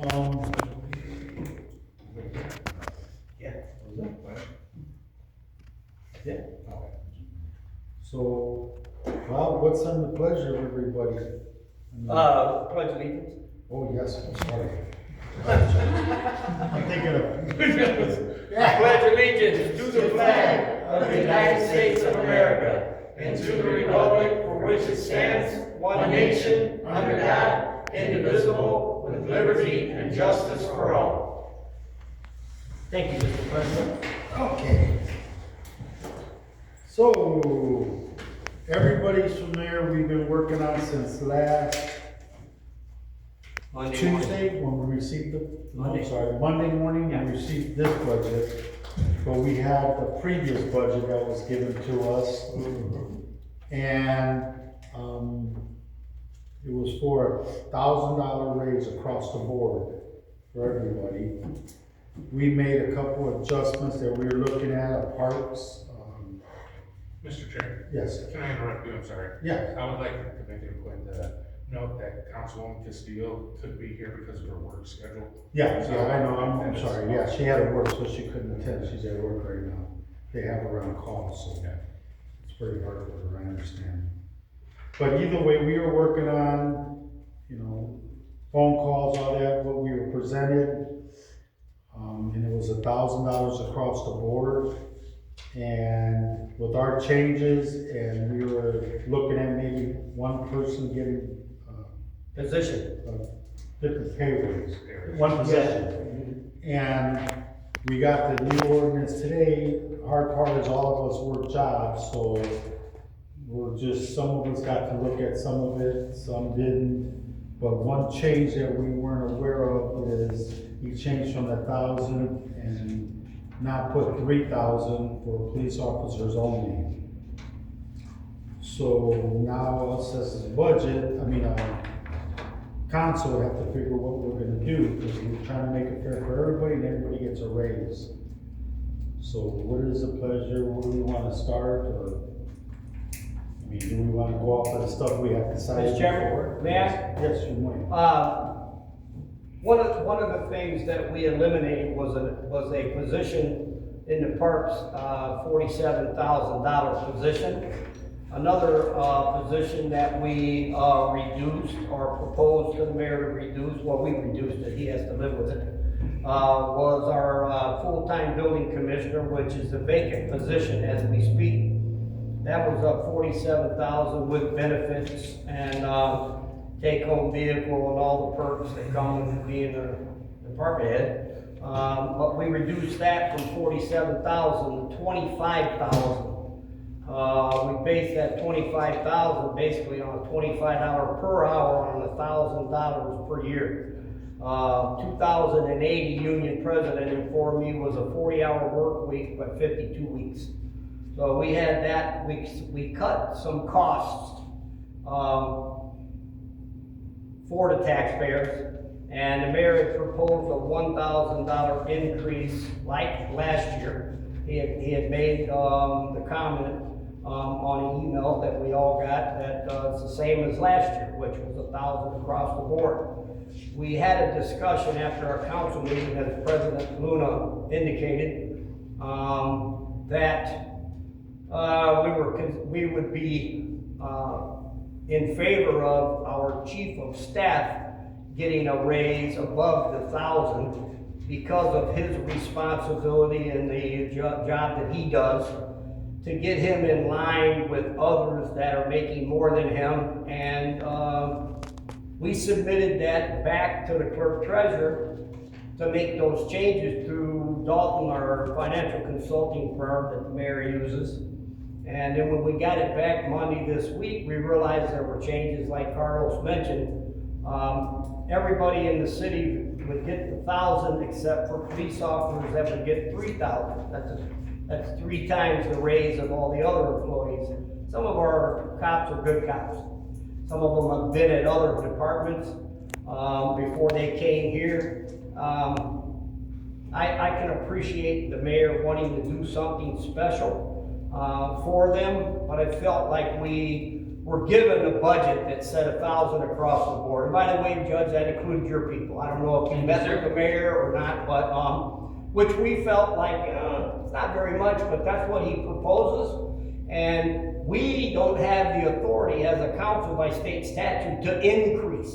Um, Yeah. yeah. So, well, what's on the pleasure of everybody? Pledge allegiance. Oh, yes, I'm sorry. I'm thinking of. Pledge allegiance to the flag of the United States of America and to the republic for which it stands, one nation, under God, indivisible, with liberty and justice for all. Thank you, Mr. President. Okay. So, everybody's familiar, we've been working on since last Tuesday, when we received Monday morning, we received this budget. But we had the previous budget that was given to us. And, it was for $1,000 raise across the board for everybody. We made a couple of adjustments that we were looking at parks. Mr. Chair, Yes, can I interrupt you? I'm sorry. yeah, I would like to make a quick note that Councilwoman Castillo could be here because of her work schedule. yeah, I know, I'm sorry, yeah, she had to work, so she couldn't attend, she's at work right now. They have her on call, so it's pretty hard for her, I understand. But either way, we were working on, phone calls, all that, what we were presented. And it was $1,000 across the board. And with our changes, and we were looking at maybe one person getting, Position. different pay raise, one position. And we got the new ordinance today. Hard part is all of us work jobs, so some of us got to look at some of it, some didn't. But one change that we weren't aware of is he changed from 1,000 and not put 3,000 for police officers only. So now us as a budget, council have to figure what we're gonna do, because we're trying to make it fair for everybody and everybody gets a raise. So what is the pleasure, where do we wanna start, or, do we wanna go off of the stuff we have decided? Mr. Chairman, before? may I? Yes, you may. One of the things that we eliminated was a position in the parks, $47,000 position. Another position that we reduced or proposed to the mayor to reduce, well, we reduced it, he has to live with it, was our full-time building commissioner, which is a vacant position as we speak. That was up $47,000 with benefits and take-home vehicle and all the perks that come with being a department head. But we reduced that from $47,000 to $25,000. We based that $25,000 basically on a $25 per hour on $1,000 per year. 2080 union president informed me was a 40-hour work week, but 52 weeks. So we had that, we cut some costs for the taxpayers, and the mayor had proposed a $1,000 increase like last year. He had made the comment on an email that we all got that it's the same as last year, which was $1,000 across the board. We had a discussion after our council meeting, as President Luna indicated, that we would be in favor of our chief of staff getting a raise above the 1,000 because of his responsibility and the job that he does, to get him in line with others that are making more than him. And we submitted that back to the clerk treasurer to make those changes through Dalton, our financial consulting firm that the mayor uses. And then when we got it back Monday this week, we realized there were changes like Carlos mentioned. Everybody in the city would get 1,000 except for police officers that would get 3,000. That's 3 times the raise of all the other employees. Some of our cops are good cops. Some of them have been at other departments before they came here. I can appreciate the mayor wanting to do something special for them, but I felt like we were given a budget that said 1,000 across the board. And by the way, Judge, that included your people. I don't know if you met with the mayor or not, but, which we felt like, it's not very much, but that's what he proposes. And we don't have the authority as a council by state statute to increase.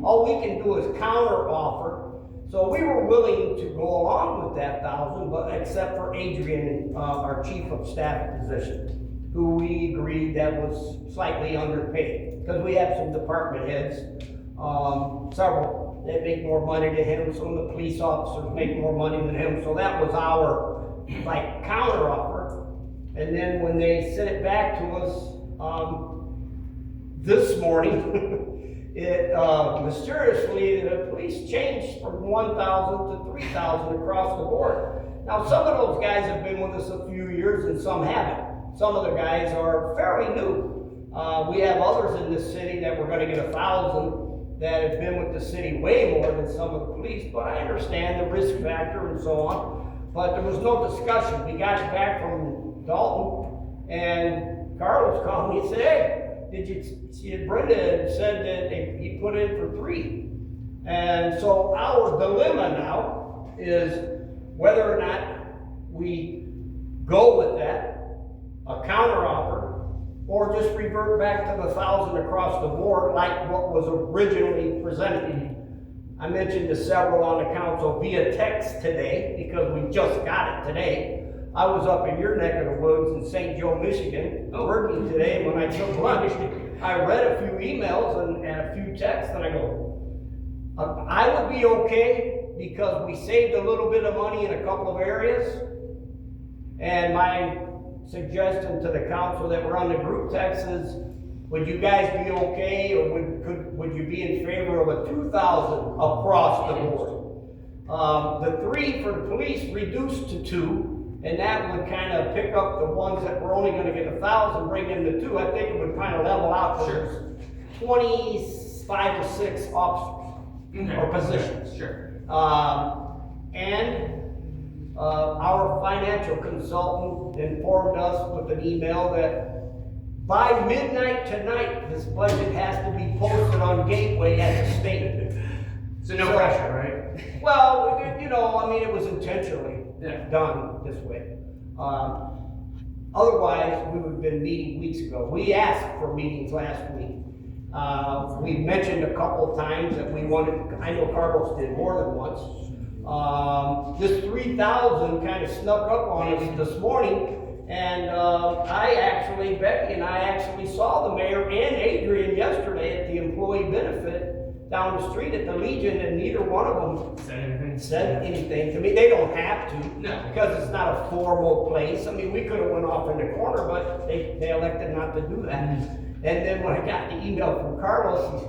All we can do is counter offer. So we were willing to go along with that 1,000, but except for Adrian, our chief of staff position, who we agreed that was slightly underpaid. Because we have some department heads, several, that make more money than him. Some of the police officers make more money than him. So that was our, like, counter offer. And then when they sent it back to us, this morning, it, mysteriously, the police changed from 1,000 to 3,000 across the board. Now, some of those guys have been with us a few years and some haven't. Some of the guys are fairly new. We have others in this city that we're gonna get 1,000 that have been with the city way more than some of the police, but I understand the risk factor and so on. But there was no discussion. We got it back from Dalton, and Carlos called me and said, hey, did you see Brenda had said that he put in for 3. And so our dilemma now is whether or not we go with that, a counter offer, or just revert back to the 1,000 across the board like what was originally presented. I mentioned to several on the council via text today, because we just got it today. I was up in your neck of the woods in St. Joe, Michigan, working today. When I took lunch, I read a few emails and a few texts, and I go, I would be okay because we saved a little bit of money in a couple of areas. And my suggestion to the council that were on the group text is, would you guys be okay, or would you be in favor of a 2,000 across the board? The 3 for the police reduced to 2. And that would kind of pick up the ones that were only going to get 1,000, bring them to 2. I think it would kind of level out. Sure. 25 to 6 officers or positions. Sure. And our financial consultant informed us with an email that by midnight tonight, this budget has to be posted on Gateway at the state. So no pressure, right? Well, you know, I mean, it was intentionally done this way. Otherwise, we would have been meeting weeks ago. We asked for meetings last week. We mentioned a couple times that we wanted, I know Carlos did more than once. This 3,000 kind of snuck up on us this morning, and Becky and I actually saw the mayor and Adrian yesterday at the employee benefit down the street at the Legion, and neither one of them said anything to me. They don't have to, because it's not a formal place. I mean, we could have went off in the corner, but they elected not to do that. And then when I got the email from Carlos,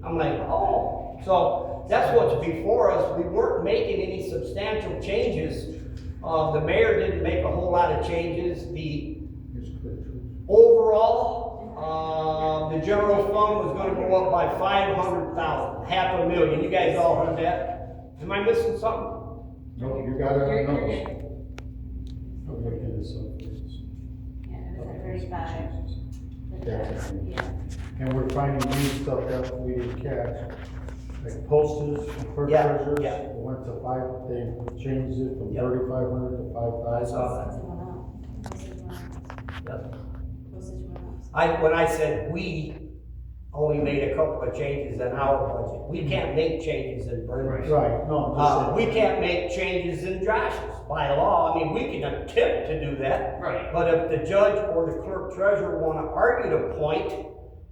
I'm like, oh. So that's what's before us. We weren't making any substantial changes. The mayor didn't make a whole lot of changes. The overall, the general fund was going to go up by 500,000, $500,000. You guys all heard that? Am I missing something? No, you got it on notes. I'm looking at this up. Yeah, it was at 35. Yeah. And we're finding new stuff that we didn't catch, like postage and clerk treasurers. It went to 5, they changed it from 3,500 to 5,000. When I said we only made a couple of changes in our budget, we can't make changes in Brenda's. Right, no. We can't make changes in Josh's by law. I mean, we can attempt to do that. Right. But if the judge or the clerk treasurer want to argue the point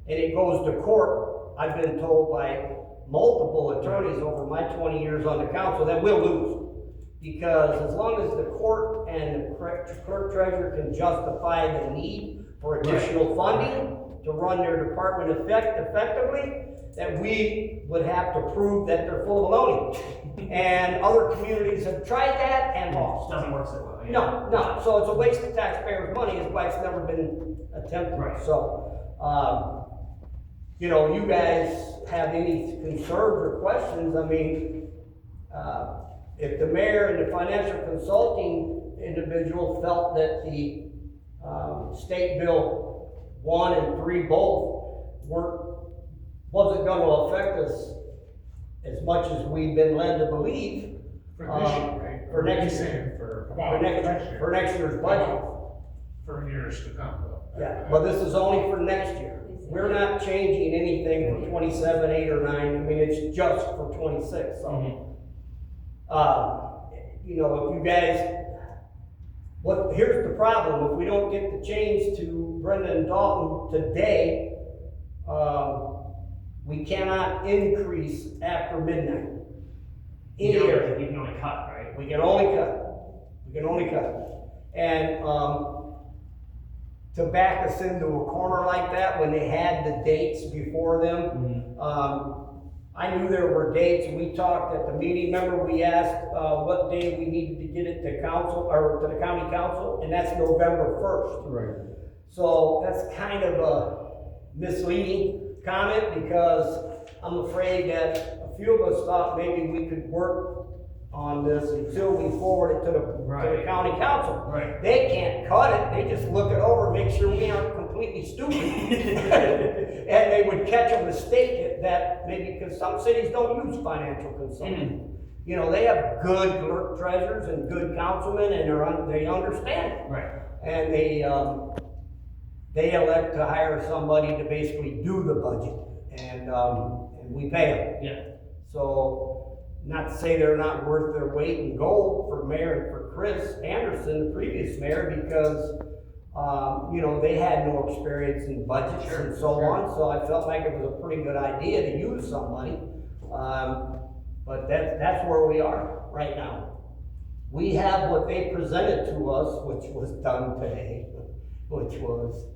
and it goes to court, I've been told by multiple attorneys over my 20 years on the council that we'll lose. Because as long as the court and the clerk treasurer can justify the need for additional funding to run their department effectively, that we would have to prove that they're full of baloney. And other communities have tried that and lost. Doesn't work so well. No. So it's a waste of taxpayers' money, is why it's never been attempted. Right. So, you know, you guys have any concerns or questions? I mean, if the mayor and the financial consulting individual felt that the State Bill 1 and 3 both wasn't gonna affect us as much as we've been led to believe. For this year, right? For next He's year. saying for, For next year's budget. For years to come, though. Yeah, but this is only for next year. We're not changing anything for 27, 8, or 9, I mean, it's just for 26, so. You know, if you guys, here's the problem, if we don't get the change to Brenda and Dalton today, we cannot increase after midnight. In You here. can only cut, right? We can only cut. And, to back us into a corner like that, when they had the dates before them, I knew there were dates, we talked at the meeting, remember we asked, what day we needed to get it to council, or to the county council, and that's November 1st. Right. So that's kind of a misleading comment, because I'm afraid that a few of us thought maybe we could work on this until we forward it to the county council. Right. They can't cut it, they just look it over, make sure we aren't completely stupid. And they would catch a mistake that maybe, because some cities don't use financial consulting. You know, they have good clerk treasurers and good councilmen, and they understand it. Right. And they elect to hire somebody to basically do the budget, and we pay them. Yeah. So, not to say they're not worth their weight in gold for Mayor, for Chris Anderson, the previous mayor, because, you know, they had no experience in budgets and so on, so I felt like it was a pretty good idea to use somebody. But that's where we are right now. We have what they presented to us, which was done today, which was,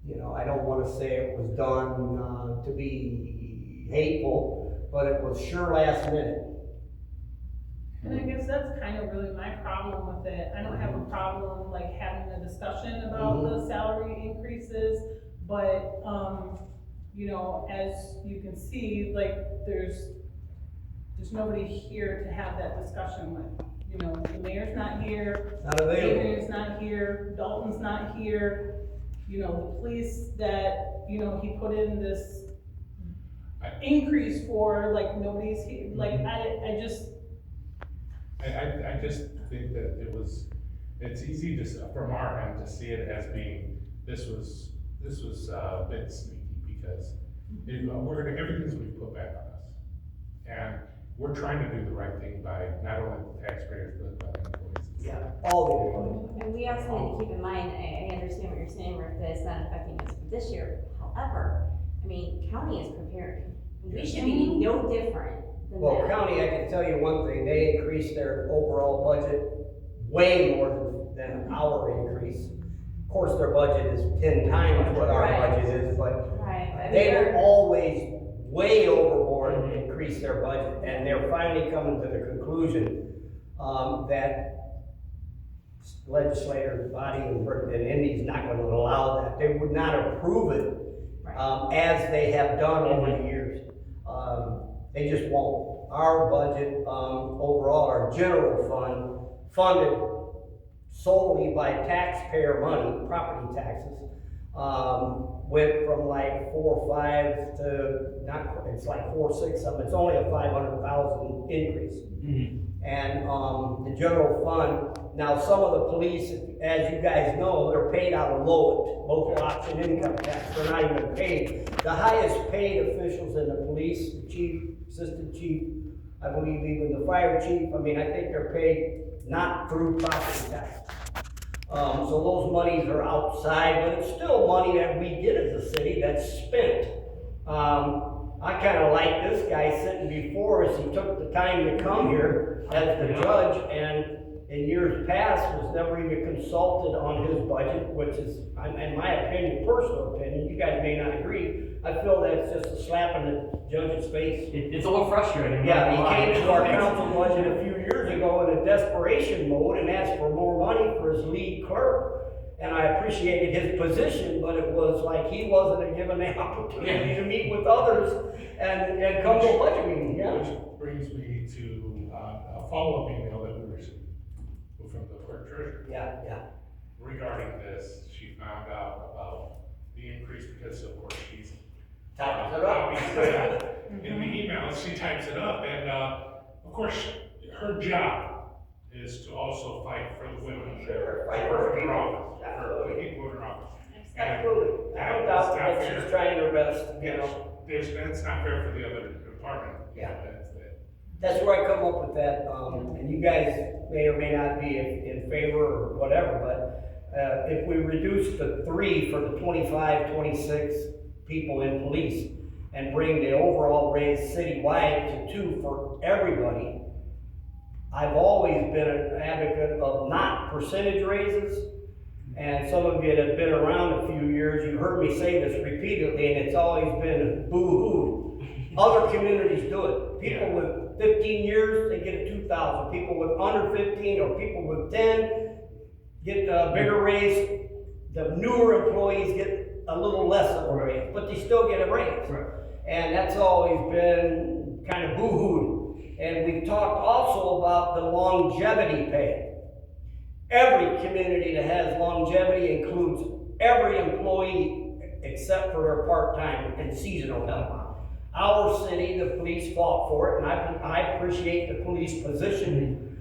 you know, I don't wanna say it was done, to be hateful, but it was sure last minute. And I guess that's kind of really my problem with it. I don't have a problem like having a discussion about the salary increases, but, you know, as you can see, like, there's nobody here to have that discussion with. You know, the mayor's not here, Not available. Adrian's not here, Dalton's not here. You know, the police that, you know, he put in this increase for, like, nobody's here, like, I just think that it's easy to, from our end, to see it as being, this was a bit sneaky, because everything's being put back on us. And we're trying to do the right thing by not only the taxpayers, but by the employees. Yeah, all the employees. And we also need to keep in mind, I understand what you're saying, Rick, that it's not affecting us for this year. However, I mean, county is preparing. We should be no different than Well, that. county, I can tell you one thing, they increased their overall budget way more than our increase. Of course, their budget is 10 times what our Right. budget is, but Right, I mean, they they're- will always way overboard and increase their budget, and they're finally coming to the conclusion, that legislator body in Indy's not gonna allow that. They would not approve it, as they have done over the years. They just won't. Our budget, overall, our general fund, funded solely by taxpayer money, property taxes, went from like 4 or 5 to it's like 4, 6 of them. It's only a 500,000 increase. And the general fund, now some of the police, as you guys know, they're paid out of LOIT, local option income tax. They're not even paid. The highest paid officials in the police, the chief, assistant chief, I believe even the fire chief, I mean, I think they're paid not through property tax. So those monies are outside, but it's still money that we get as a city that's spent. I kinda like this guy sitting before us, he took the time to come here as the judge, and in years past was never even consulted on his budget, which is, in my opinion, personal opinion, you guys may not agree, I feel that's just a slap in the judge's face. It's a little frustrating. Yeah, he came to our council budget a few years ago in a desperation mode and asked for more money for his lead clerk. And I appreciated his position, but it was like he wasn't given the opportunity to meet with others and come to a budget meeting, yeah. Which brings me to a follow-up email that we received from the clerk treasurer. Yeah. Regarding this, she found out about the increase because of course she's. Types it up. In the email, she types it up, and, of course, her job is to also fight for the women. Sure, Fight fight for for her people. office, for Absolutely. the people in her office. And Absolutely. I don't that doubt is not that fair. she's trying her best, you know. That's not fair for the other department. Yeah. That's it. That's where I come up with that, and you guys may or may not be in favor or whatever, but if we reduce the 3 for the 25, 26 people in police and bring the overall raise citywide to 2 for everybody, I've always been an advocate of not percentage raises, and some of you that have been around a few years, you heard me say this repeatedly, and it's always been boo-hoo. Other communities do it. People with 15 years, they get a 2,000. People with under 15 or people with 10 get a bigger raise. The newer employees get a little less of a raise, but they still get a raise. Right. And that's always been kind of boo-hooed. And we've talked also about the longevity pay. Every community that has longevity includes every employee except for their part-time and seasonal help. Our city, the police fought for it, and I appreciate the police position.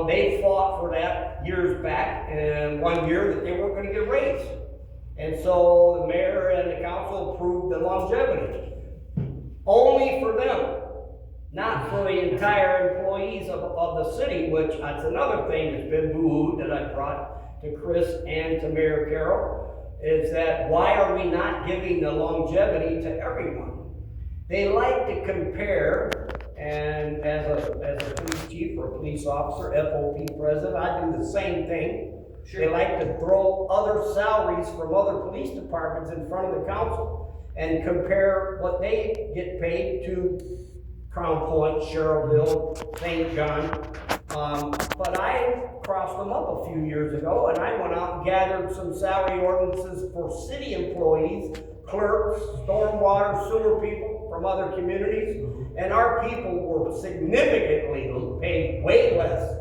They fought for that years back, and one year that they weren't going to get raised. And so the mayor and the council approved the longevity. Only for them, not for the entire employees of the city, which that's another thing that's been boo-hooed that I brought to Chris and to Mayor Carroll, is that why are we not giving the longevity to everyone? They like to compare, and as a police chief or a police officer, FOP president, I do the same thing. They like to throw other salaries from other police departments in front of the council and compare what they get paid to Crown Point, Sherrillville, St. John. But I crossed them up a few years ago, and I went out and gathered some salary ordinances for city employees, clerks, stormwater, sewer people from other communities, and our people were significantly paid way less.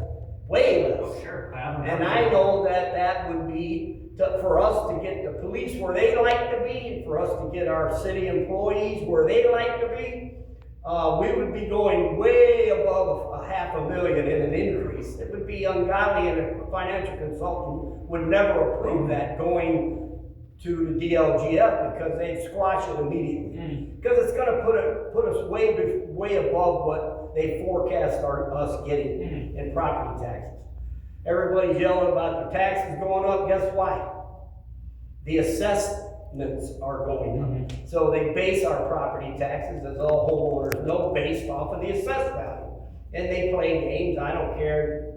Oh, sure. And I know that that would be for us to get the police where they like to be, and for us to get our city employees where they like to be. We would be going way above $500,000 in an increase. It would be ungodly, and a financial consultant would never approve that going to the DLGF because they'd squash it immediately. Because it's going to put us way above what they forecast us getting in property taxes. Everybody's yelling about the taxes going up. Guess why? The assessments are going up. So they base our property taxes, as all homeowners know, based off of the assessed value. And they play games. I don't care.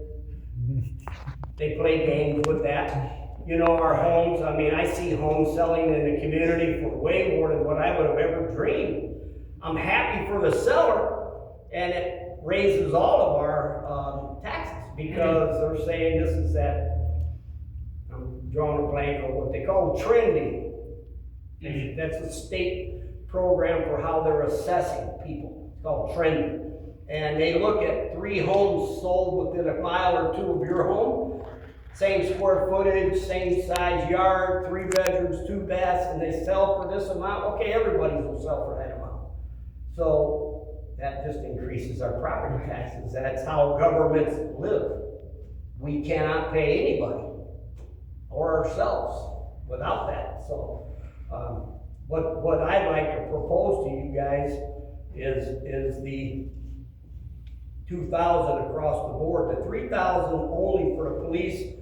They play games with that. You know, our homes, I mean, I see homes selling in the community for way more than what I would have ever dreamed. I'm happy for the seller, and it raises all of our taxes because they're saying this is that, I'm drawing a blank on what they call trending. That's a state program for how they're assessing people. It's called trending. And they look at 3 homes sold within a mile or 2 of your home. Same square footage, same size yard, 3 bedrooms, 2 baths, and they sell for this amount. Okay, everybody will sell for that amount. So that just increases our property taxes. That's how governments live. We cannot pay anybody or ourselves without that. So what I'd like to propose to you guys is the 2,000 across the board. The 3,000 only for the police,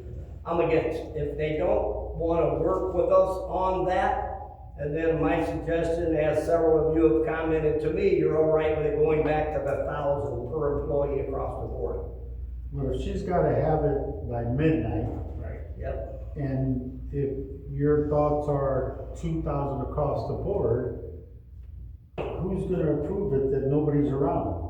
I'm against. If they don't want to work with us on that, and then my suggestion, as several of you have commented to me, you're all right with it going back to the 1,000 per employee across the board. Well, if she's gotta have it by midnight, Right. Yep. and if your thoughts are 2,000 across the board, who's gonna approve it that nobody's around?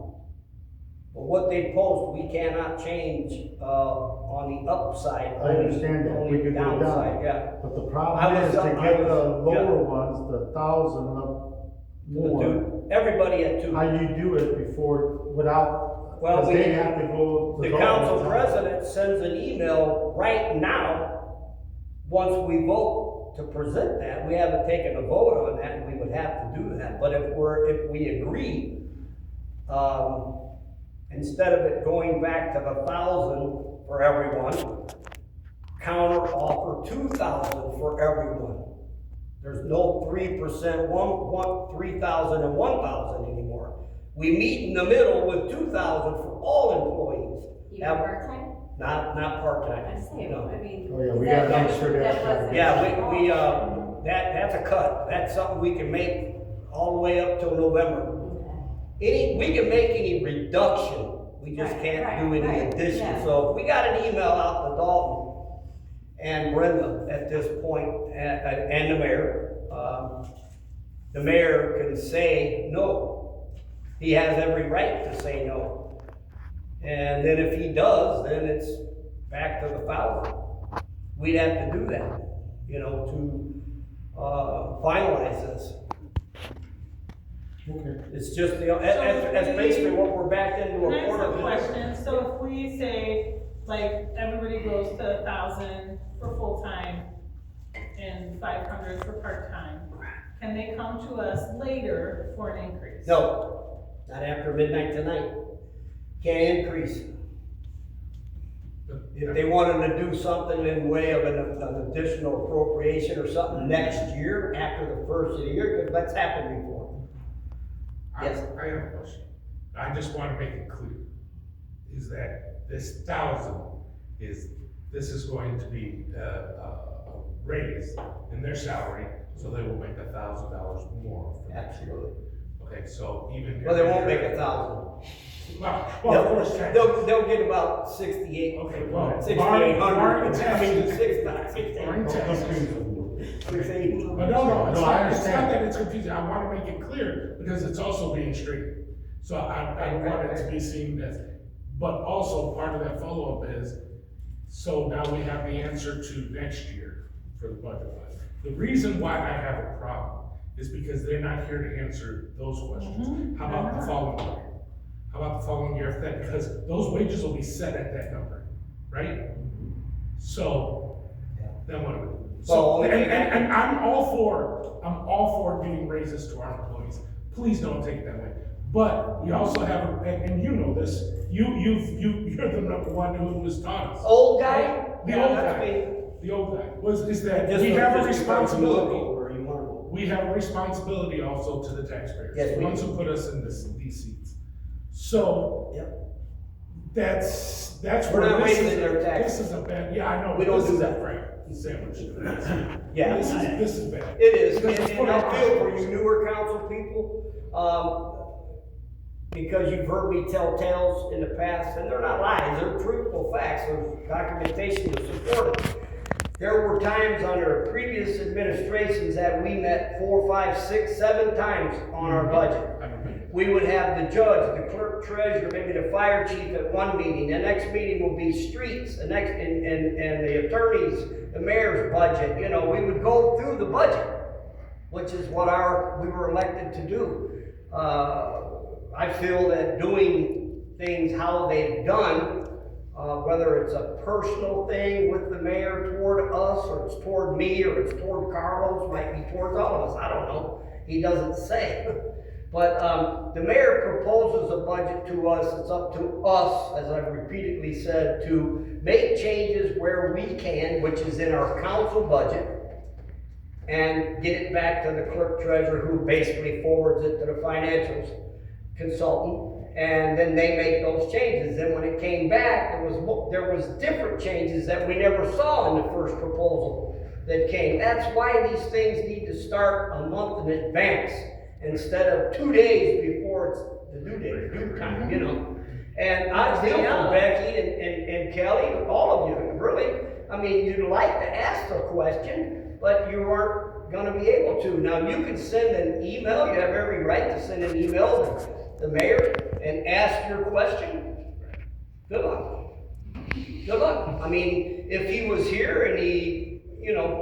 But what they post, we cannot change on the upside. I understand that. Only We could go down. downside, yeah. But the I problem was- is to I get was- the lower yeah. ones, the 1,000 up more. Everybody at 2. How you do it before, without, Well, because they have to go. to The vote. council president sends an email right now, once we vote, to present that. We haven't taken a vote on that, and we would have to do that. But if we agree, instead of it going back to the 1,000 for everyone, counter offer 2,000 for everyone. There's no 3%, 3,000 and 1,000 anymore. We meet in the middle with 2,000 for all employees. Even part-time? Not part-time. I say, No. I mean. Oh, yeah, we that- gotta make sure that's that wasn't- Yeah, that's a cut. That's something we can make all the way up till November. We can make any reduction, we just Right, can't do right, any right, addition. yeah. So we got an email out to Dalton and Brenda at this point, and the mayor. The mayor can say no. He has every right to say no. And then if he does, then it's back to the 1,000. We'd have to do that, to finalize this. Okay. It's just, that's basically what we're back into Can I a ask quarter. a question? So if we say, like, everybody goes to 1,000 for full-time and 500 for part-time, can they come to us later for an increase? No, not after midnight tonight. Can't increase. If they wanted to do something in way of an additional appropriation or something next year, after the first of the year, because that's happened before. Yes. I have a question. I just want to make it clear, is that this 1,000 this is going to be a raise in their salary, so they will make $1,000 more. For next year. Absolutely. Okay, so even. Well, they won't make 1,000. Well, of course. They'll get about 68. Okay, well, 6,800. barring I taxes. mean, 6,800. Barring taxes. 6,800. But no, it's No, I not understand. that it's confusing, I want to make it clear, because it's also being straight. So I want it to be seen as, but also part of that follow-up is, so now we have the answer to next year for the budget. The reason why I have a problem is because they're not here to answer those questions. How about the following year? How about the following year if that, because those wages will be set at that number, right? So, then what do we do? So, Well, and I'm all for giving raises to our employees. Please don't take it that way. But we also have, and you know this, you're the number one who was taught us. Old guy? The Yeah, old that's guy. me. The old guy is that Just we have a just because you look responsibility. older, you want to- We have a responsibility also to the taxpayers, Yes, the we ones do. who put us in these seats. So, Yep. that's We're where not this raising is, their taxes. this is a bad, yeah, I know. We don't this do is a that. crap sandwich. Yeah. This is bad. It is, Because it's and put I on feel for us. you newer council people, because you've heard me tell tales in the past, and they're not lies, they're truthful facts, there's documentation to support it. There were times under previous administrations that we met 4, 5, 6, 7 times on our budget. We would have the judge, the clerk treasurer, maybe the fire chief at one meeting. The next meeting will be streets, and the attorneys, the mayor's budget. We would go through the budget, which is what we were elected to do. I feel that doing things how they've done, whether it's a personal thing with the mayor toward us, or it's toward me, or it's toward Carlos, might be towards all of us. I don't know. He doesn't say. But the mayor proposes a budget to us. It's up to us, as I've repeatedly said, to make changes where we can, which is in our council budget, and get it back to the clerk treasurer, who basically forwards it to the financials consultant, and then they make those changes. Then when it came back, there was different changes that we never saw in the first proposal that came. That's why these things need to start a month in advance, instead of 2 days before it's the due time, And I feel for Becky and Kelly, all of you, really. I mean, you'd like to ask a question, but you aren't gonna be able to. Now, you can send an email, you have every right to send an email to the mayor and ask your question. Good luck. Good luck. I mean, if he was here and he,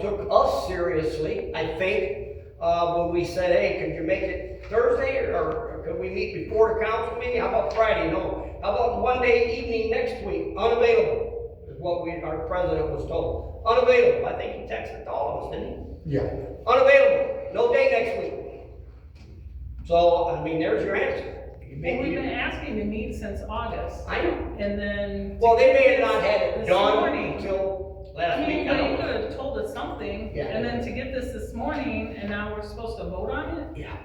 took us seriously, I think, when we said, hey, could you make it Thursday, or could we meet before the council meeting? How about Friday? No. How about one day evening next week? Unavailable, is what our president was told. Unavailable. I think he texted to all of us, didn't he? Yeah, Unavailable, no day next week. So, I mean, there's your answer. And we've been asking to meet since August, I know. and then. Well, they may have not had it This done morning. until I last mean, week. but I you don't know. could have told us something, Yeah. and then to get this morning, and now we're supposed to vote on it? Yeah.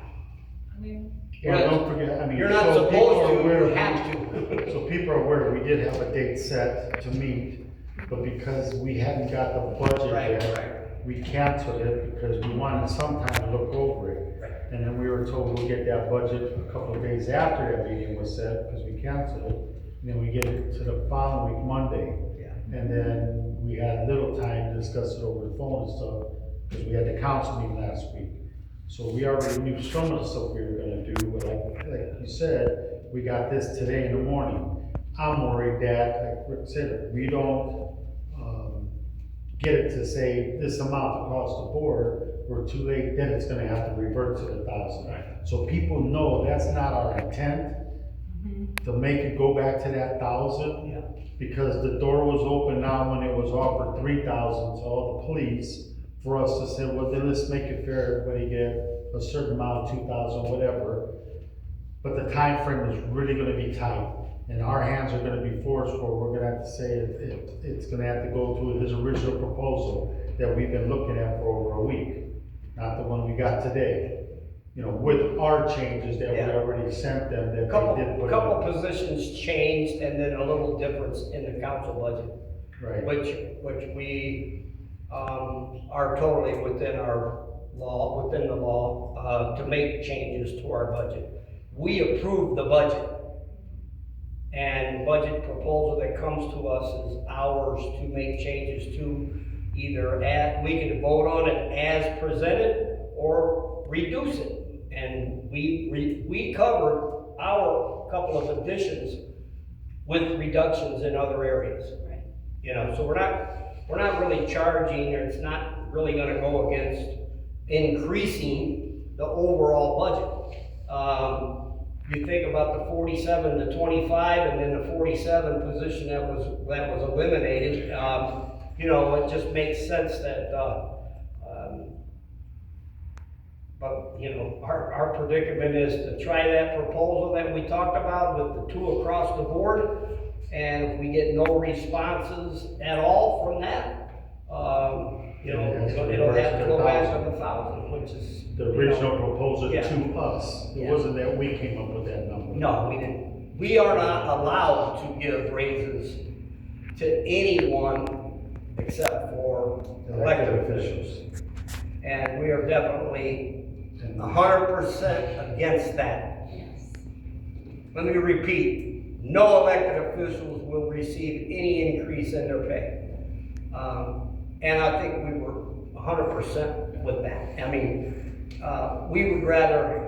I mean, You're well, not- don't forget, I mean. You're not so people supposed are to, aware- you have to. So people are aware, we did have a date set to meet, but because we hadn't got the budget Right, yet, right. we canceled it because we wanted some time to look over it. Right. And then we were told we'll get that budget a couple of days after that meeting was set, because we canceled it. And then we get it to the following week, Monday. Yeah. And then we had little time to discuss it over the phone and stuff, because we had the council meeting last week. So we already knew some of the stuff we were gonna do, but like you said, we got this today in the morning. I'm worried that, like Rick said, we don't, get it to say this amount across the board, we're too late, then it's gonna have to revert to the 1,000. Right. So people know that's not our intent, to make it go back to that 1,000. Yeah. Because the door was open now when it was offered 3,000 to all the police, for us to say, well, then let's make it fair, everybody get a certain amount, 2,000, whatever. But the time frame is really gonna be tight, and our hands are gonna be forced where we're gonna have to say it's gonna have to go to his original proposal that we've been looking at for over a week, not the one we got today. You know, with our changes that we Yeah. already sent them, that they did Couple, put. couple positions changed and then a little difference in the council budget, Right, which we, are totally within our law, within the law, to make changes to our budget. We approve the budget. And the budget proposal that comes to us is ours to make changes to, either we can vote on it as presented or reduce it. And we covered our couple of additions with reductions in other areas. Right. You know, so we're not really charging, or it's not really gonna go against increasing the overall budget. You think about the 47 to 25, and then the 47 position that was eliminated, you know, it just makes sense that, but, you know, our predicament is to try that proposal that we talked about with the two across the board, and if we get no responses at all from that, you know, it'll have to go back to the 1,000, which is. the original proposal Yeah. to us, it Yeah. wasn't that we came up with that number. No, we didn't. We are not allowed to give raises to anyone except for elected officials. And we are definitely 100% against that. Yes. Let me repeat, no elected officials will receive any increase in their pay. And I think we were 100% with that. I mean, we would rather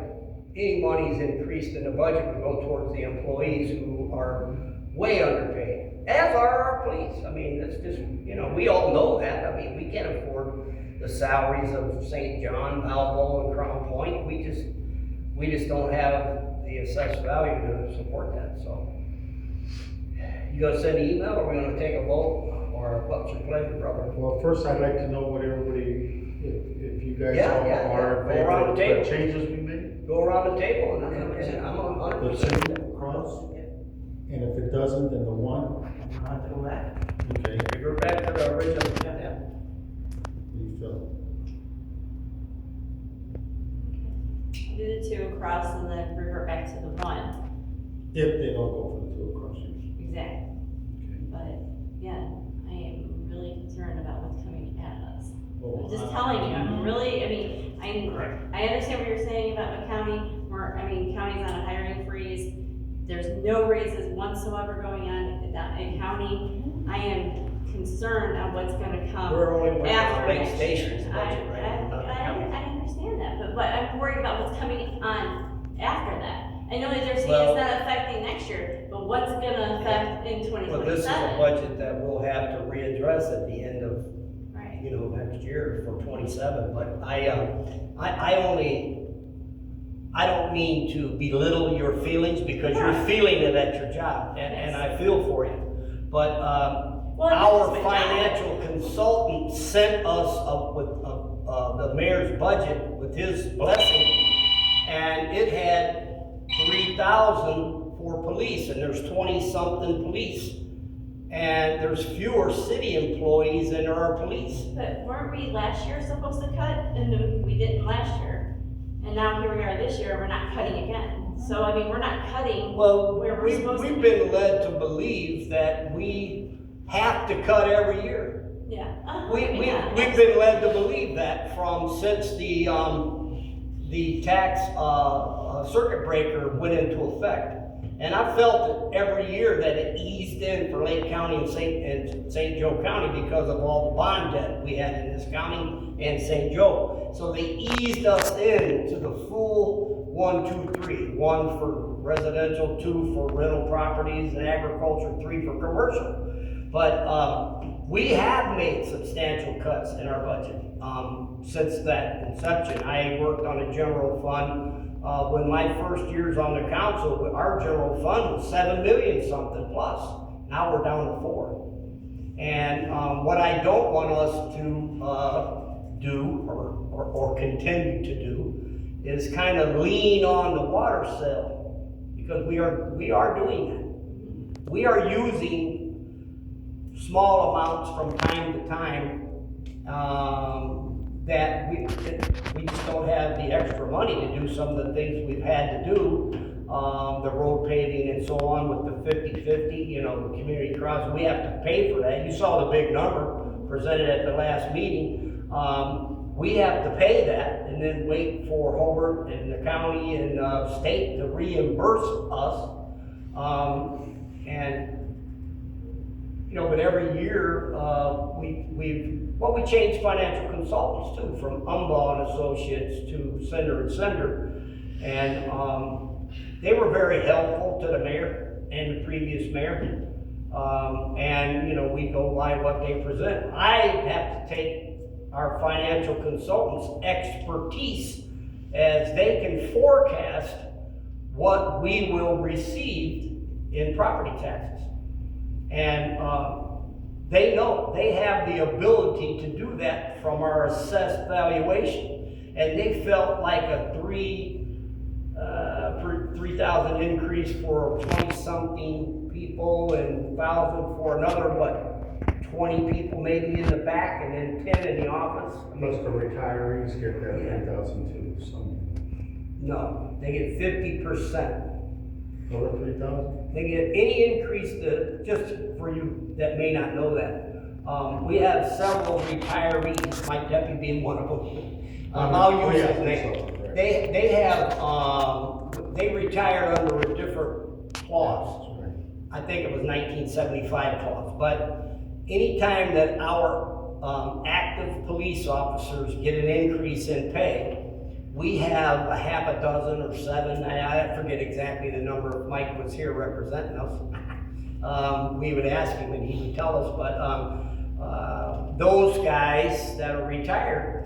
any monies increased in the budget would go towards the employees who are way underpaid, as are our police. I mean, it's just, you know, we all know that. I mean, we can't afford the salaries of St. John, Valpo, and Crown Point. We just don't have the assessed value to support that, so. You gonna send an email, or we gonna take a vote, or what's your pleasure, brother? Well, first I'd like to know what everybody, if you guys Yeah, all yeah, are yeah. in Go favor around of the the table. changes we made. Go around the table, and I'm 100%. Cross, and if it doesn't, then the one, I'll have to go back. okay, We're back to the original, yeah. what do you feel? Do the two across and then revert back to the one. If they don't go for the two across streets. Exactly. But, yeah, I am really concerned about what's coming at us. I'm just telling you, I'm really, I mean, I understand what you're saying about the county, county's on a hiring freeze. There's no raises whatsoever going on in county. I am concerned on what's gonna come We're only working on after big next stations year. budget, right? Not the county. I understand that, but I'm worried about what's coming on after that. I know that they're saying Well- it's not affecting next year, but what's gonna affect in 2027? Well, this is a budget that we'll have to readdress at the end of, Right. you know, next year for 27, but I don't mean to belittle your feelings, because you're feeling it at your job, and I feel for you. But, Well, our it's just my job. financial consultant sent us with a the mayor's budget with his blessing, and it had 3,000 for police, and there's 20-something police. And there's fewer city employees than there are police. But weren't we last year supposed to cut, and then we didn't last year? And now here we are this year, we're not cutting again. So, I mean, we're not cutting Well, where we're supposed to we've be. been led to believe that we have to cut every year. Yeah. We've been led to believe that since the tax, circuit breaker went into effect. And I felt it every year that it eased in for Lake County and St. Joe County because of all the bond debt we had in this county and St. Joe. So they eased us into the full 1, 2, 3. 1 for residential, 2 for rental properties and agriculture, 3 for commercial. But we have made substantial cuts in our budget since that inception. I worked on a general fund. When my first years on the council, our general fund was 7 million something plus. Now we're down to 4. And what I don't want us to do or continue to do is kind of lean on the water sale, because we are doing that. We are using small amounts from time to time that we just don't have the extra money to do some of the things we've had to do, the road paving and so on with the 50/50, you know, the community crossing. We have to pay for that. You saw the big number presented at the last meeting. We have to pay that and then wait for Hobart and the county and state to reimburse us. But every year, we changed financial consultants too, from Umbaugh and Associates to Sender and Sender. And they were very helpful to the mayor and the previous mayor. We go by what they present. I have to take our financial consultants' expertise as they can forecast what we will receive in property taxes. And they know, they have the ability to do that from our assessed valuation. And they felt like a 3,000 increase for 20-something people and 1,000 for another, 20 people maybe in the back and then 10 in the office. Plus the retirees get that Yeah. 3,000 too, so. No, they get 50%. Over 3,000? They get any increase just for you that may not know that. We have several retirees, my deputy being one of them. I'll use his name. They retired under a different clause. I think it was 1975 clause. But anytime that our active police officers get an increase in pay, we have a half a dozen or 7, I forget exactly the number, if Mike was here representing us. We would ask him and he would tell us, but those guys that are retired,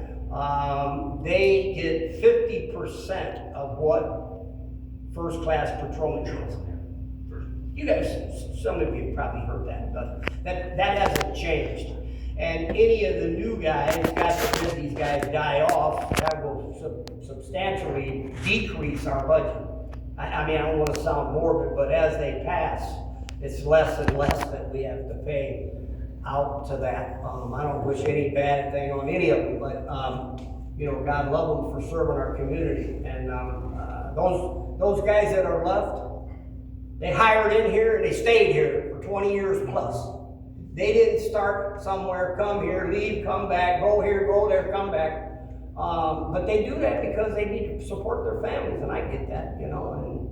they get 50% of what first-class patrolman gets. You guys, some of you probably heard that, but that hasn't changed. And any of the new guys, God forbid these guys die off, that will substantially decrease our budget. I mean, I don't want to sound morbid, but as they pass, it's less and less that we have to pay out to that. I don't wish any bad thing on any of them, but God love them for serving our community. And those guys that are left, they hired in here and they stayed here for 20 years plus. They didn't start somewhere, come here, leave, come back, go here, go there, come back. But they do that because they need to support their families, and I get that, And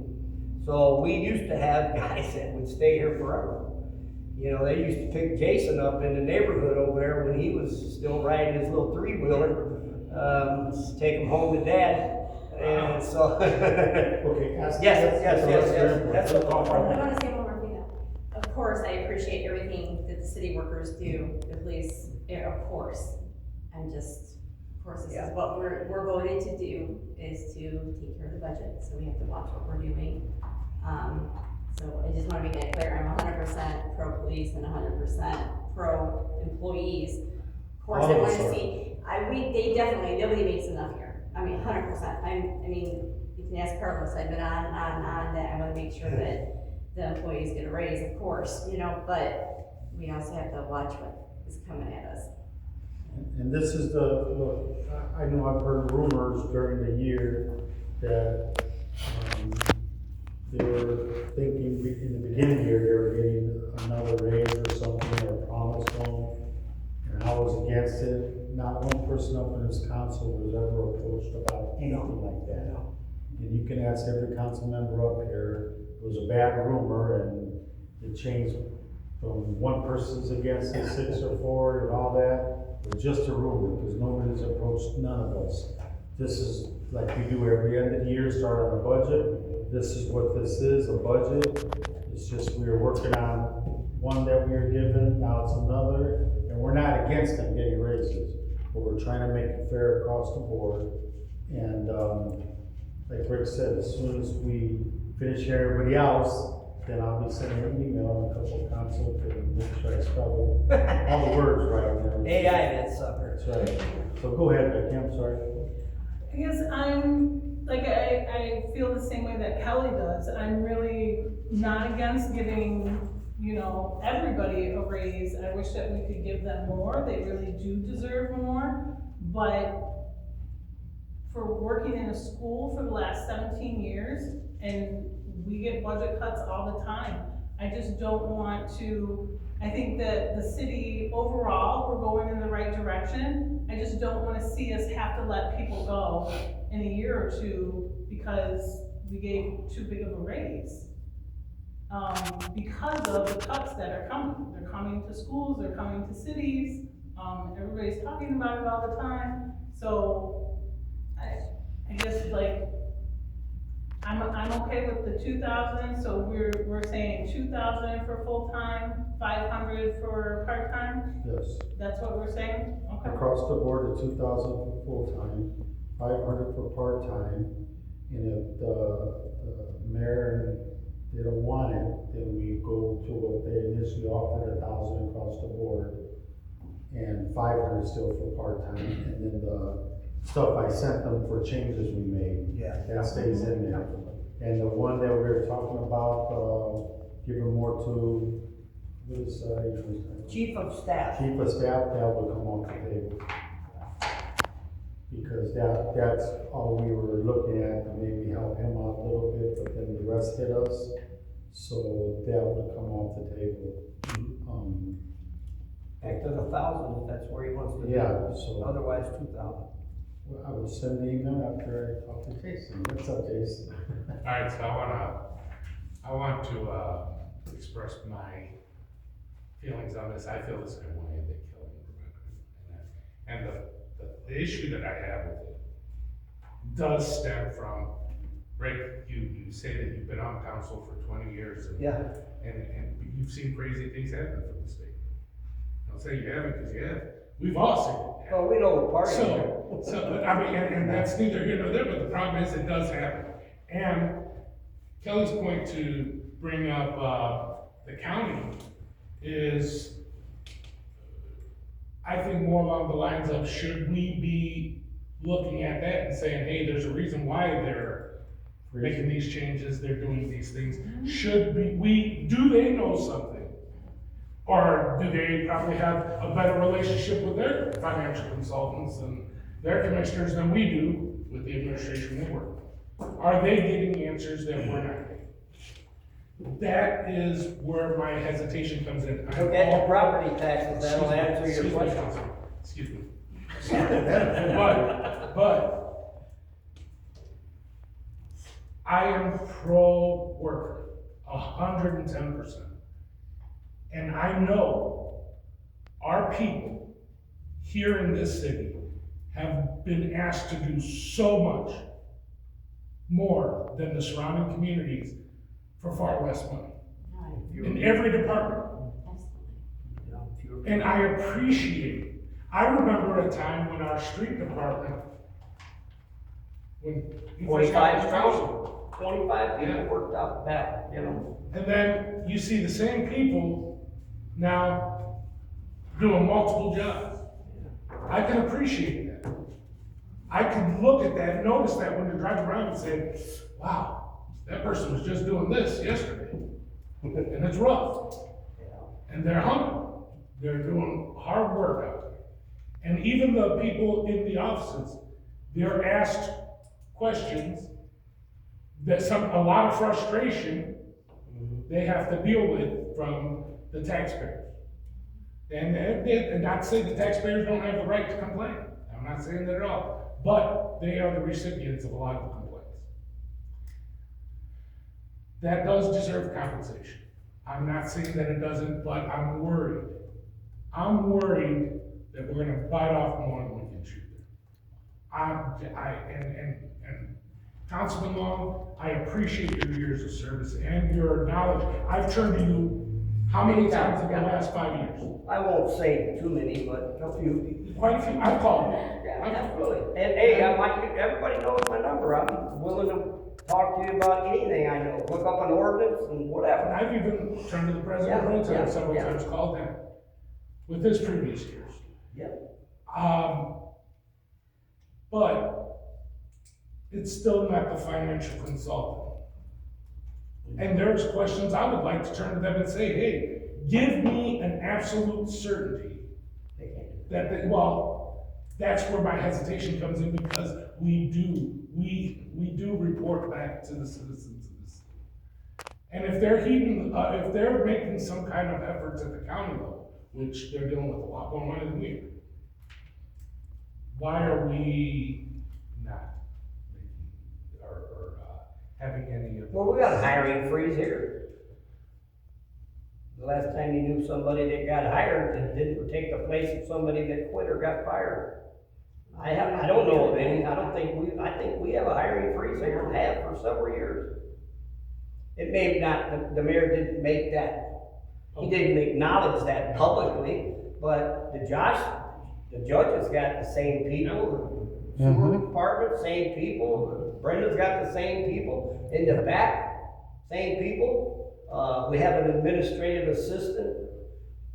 so we used to have guys that would stay here forever. They used to pick Jason up in the neighborhood over there when he was still riding his little 3-wheeler, take him home to dad. And so, Okay, yes. That's what I want to say one more thing. Of course, I appreciate everything that the city workers do, the police, of course. This is what we're voted to do, is to take care of the budget, so we have to watch what we're doing. So I just want to make that clear, I'm 100% pro-police and 100% pro-employees. Of course, they definitely, nobody makes enough here. I mean, 100%. I mean, you can ask Carlos, I've been on, that I wanna make sure that the employees get a raise, of course, you know, but we also have to watch what is coming at us. And this is look, I know I've heard rumors during the year that, they were thinking in the beginning here, they were getting another raise or something, or promised one. And I was against it. Not one person up in this council was ever approached about anything like that. And you can ask every council member up here, it was a bad rumor and it changed from one person's against it, 6 or 4 and all that. It was just a rumor because nobody's approached none of us. This is like we do every end of the year, start on a budget. This is what this is, a budget. It's just we are working on one that we are given, now it's another. And we're not against them getting raises, but we're trying to make it fair across the board. And like Rick said, as soon as we finish everybody else, then I'll be sending an email and a couple of council to make sure I spell all the words right and everything. AI, that sucker. That's right. So go ahead, Becky, I'm sorry. I guess I feel the same way that Kelly does. I'm really not against giving, you know, everybody a raise. I wish that we could give them more. They really do deserve more. But for working in a school for the last 17 years, and we get budget cuts all the time, I just don't want to, I think that the city overall, we're going in the right direction. I just don't want to see us have to let people go in a year or two because we gave too big of a raise. Because of the cuts that are coming. They're coming to schools, they're coming to cities, everybody's talking about it all the time. So I guess like, I'm okay with the 2,000, so we're saying 2,000 for full-time, 500 for part-time? Yes. That's what we're saying? Okay. Across the board, the 2,000 for full-time, 500 for part-time. And if the mayor and they don't want it, then we go to what they initially offered, 1,000 across the board. And 500 still for part-time, and then the stuff I sent them for changes we made. Yeah. That stays in there. And the one that we were talking about, giving more to, what is, Chief of Staff. Chief of Staff, that will come off the table. Because that's all we were looking at, to maybe help him out a little bit, but then the rest hit us. So that will come off the table. Back to the 1,000, if that's where he wants to be. Yeah, so. Otherwise, 2,000. Well, I will send the email after I talk to Jason. What's up, Jason? All right, so I want to express my feelings on this. I feel the same way that Kelly and the issue that I have with it does stem from, Rick, you say that you've been on council for 20 years and, Yeah. and you've seen crazy things happen from the state. Don't say you haven't, because you have. We've all seen it happen. Well, we know what party. So, I mean, and that's neither here nor there, but the problem is it does happen. And Kelly's point to bring up, the county is, I think more along the lines of, should we be looking at that and saying, hey, there's a reason why they're making these changes, they're doing these things. Should do they know something? Or do they probably have a better relationship with their financial consultants and their commissioners than we do with the administration they work with? Are they getting answers that we're not getting? That is where my hesitation comes in. Look at the property taxes, that'll answer your question. Excuse me. But I am pro-worker, 110%. And I know our people here in this city have been asked to do so much more than the surrounding communities for far less money in every department. And I appreciate it. I remember a time when our street department, when you first got this council, 25 people Yeah. worked out back, you know. and then you see the same people now doing multiple jobs. I can appreciate that. I can look at that and notice that when you're driving around and say, wow, that person was just doing this yesterday. And it's rough. And they're hungry. They're doing hard work out there. And even the people in the offices, they're asked questions that a lot of frustration they have to deal with from the taxpayers. And not to say the taxpayers don't have the right to complain. I'm not saying that at all. But they are the recipients of a lot of the complaints. That does deserve compensation. I'm not saying that it doesn't, but I'm worried. I'm worried that we're gonna bite off more than we can chew. And Councilman Long, I appreciate your years of service and your knowledge. I've turned to you how many times in the last 5 years? I won't say too many, but a few. Quite a few. I've called you. Yeah, absolutely. And hey, everybody knows my number. I'm willing to talk to you about anything I know. Look up an ordinance and whatever. I've even turned to the president of the road several times, called him with his previous years. Yep. But it's still not the financial consultant. And there's questions I would like to turn to them and say, hey, give me an absolute certainty that's where my hesitation comes in, because we do report back to the citizens of this city. And if they're making some kind of efforts at the county level, which they're dealing with a lot more money than we are, why are we not making or having any of? Well, we got a hiring freeze here. The last time you knew somebody that got hired that didn't take the place of somebody that quit or got fired. I don't know of any. I think we have a hiring freeze here and have for several years. It may not, the mayor didn't make that, he didn't acknowledge that publicly, but the judges got the same people, the sewer department, same people, Brenda's got the same people, in the back, same people. We have an administrative assistant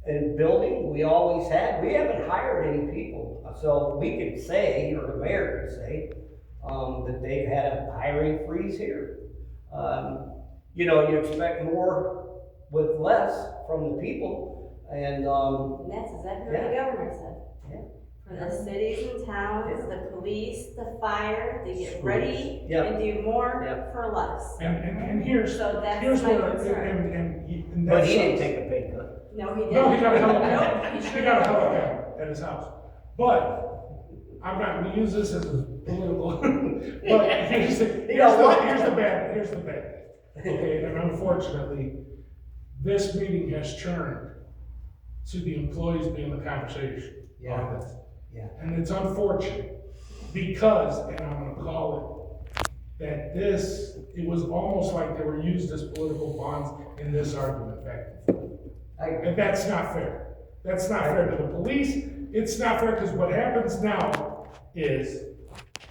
in building, we always had. We haven't hired any people. So we could say, or the mayor could say, that they've had a hiring freeze here. You expect more with less from the people, and That's exactly what the governor said. Yeah. For the cities and towns, the police, the fire, to get ready Yep. and do more Yep. for less. And here's So that's here's my where concern. and but that's he didn't take a pay cut. No, he didn't. No, he got a No, helicopter. he He sure got a didn't. helicopter at his house. But I'm not gonna use this as a political. But here's the bad thing. Okay, and unfortunately, this meeting has turned to the employees being the conversation on this. Yeah. And it's unfortunate because, and I'm gonna call it, that it was almost like they were used as political bonds in this argument back and forth. And that's not fair. That's not fair to the police. It's not fair because what happens now is,